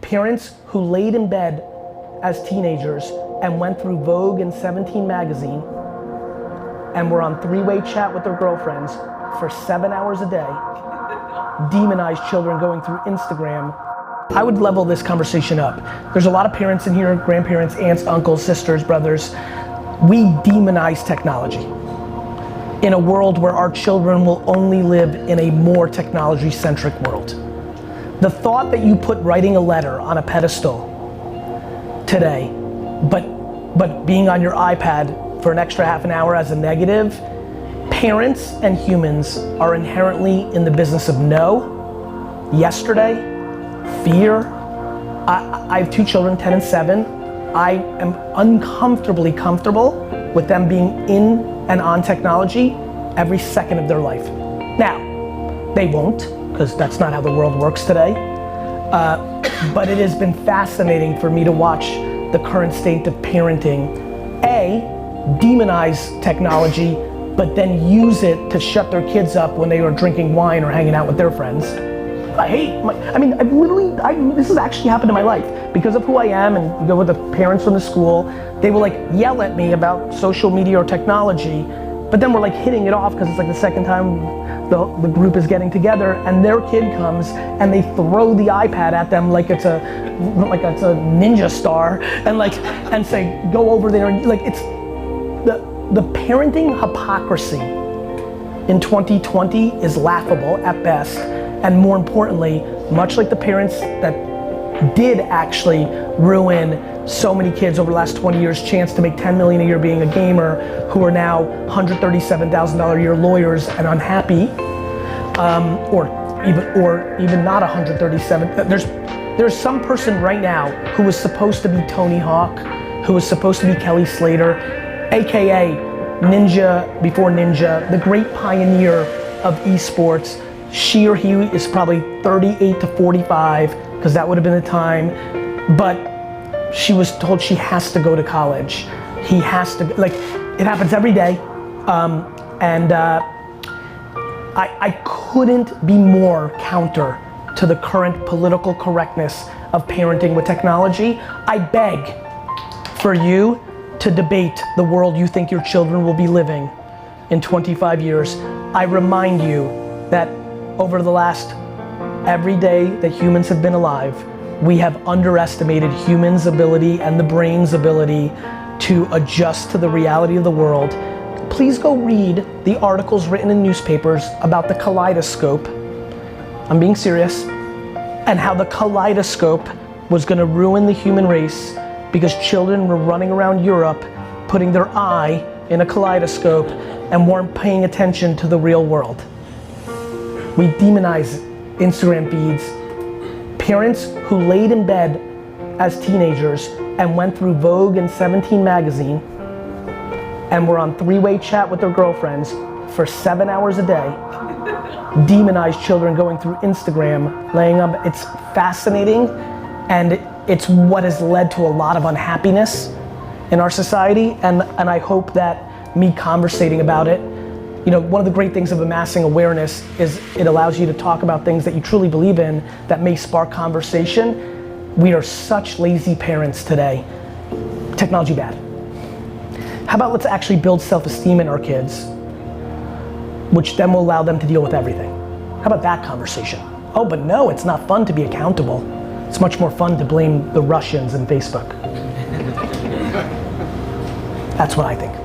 Parents who laid in bed as teenagers and went through Vogue and 17 magazine and were on three-way chat with their girlfriends for 7 hours a day, demonized children going through Instagram. I would level this conversation up. There's a lot of parents in here, grandparents, aunts, uncles, sisters, brothers. We demonize technology in a world where our children will only live in a more technology-centric world. The thought that you put writing a letter on a pedestal today, but being on your iPad for an extra half an hour as a negative, parents and humans are inherently in the business of no, yesterday, fear. I have two children, 10 and 7. I am uncomfortably comfortable with them being in and on technology every second of their life. Now, they won't, because that's not how the world works today. But it has been fascinating for me to watch the current state of parenting. A, demonize technology, but then use it to shut their kids up when they are drinking wine or hanging out with their friends. This has actually happened in my life. Because of who I am and you go with the parents from the school, they will like yell at me about social media or technology, but then we're like hitting it off because it's like the second time the group is getting together and their kid comes and they throw the iPad at them like it's a ninja star and say, go over there, and like it's the parenting hypocrisy in 2020 is laughable at best. And more importantly, much like the parents that did actually ruin so many kids over the last 20 years' chance to make 10 million a year being a gamer, who are now $137,000 a year lawyers and unhappy, or even not 137. There's some person right now who was supposed to be Tony Hawk, who was supposed to be Kelly Slater, AKA Ninja before Ninja, the great pioneer of esports. She or he is probably 38 to 45, because that would have been the time, but she was told she has to go to college. He has to, like, it happens every day. I couldn't be more counter to the current political correctness of parenting with technology. I beg for you to debate the world you think your children will be living in 25 years. I remind you that over the last every day that humans have been alive, we have underestimated humans' ability and the brain's ability to adjust to the reality of the world. Please go read the articles written in newspapers about the kaleidoscope. I'm being serious. And how the kaleidoscope was gonna ruin the human race because children were running around Europe putting their eye in a kaleidoscope and weren't paying attention to the real world. We demonize Instagram feeds. Parents who laid in bed as teenagers and went through Vogue and 17 magazine and were on three-way chat with their girlfriends for 7 hours a day, demonize children going through Instagram, laying up. It's fascinating, and it's what has led to a lot of unhappiness in our society, and I hope that me conversating about it, you know, one of the great things of amassing awareness is it allows you to talk about things that you truly believe in that may spark conversation. We are such lazy parents today. Technology bad. How about let's actually build self-esteem in our kids, which then will allow them to deal with everything. How about that conversation? Oh, but no, it's not fun to be accountable. It's much more fun to blame the Russians and Facebook. That's what I think.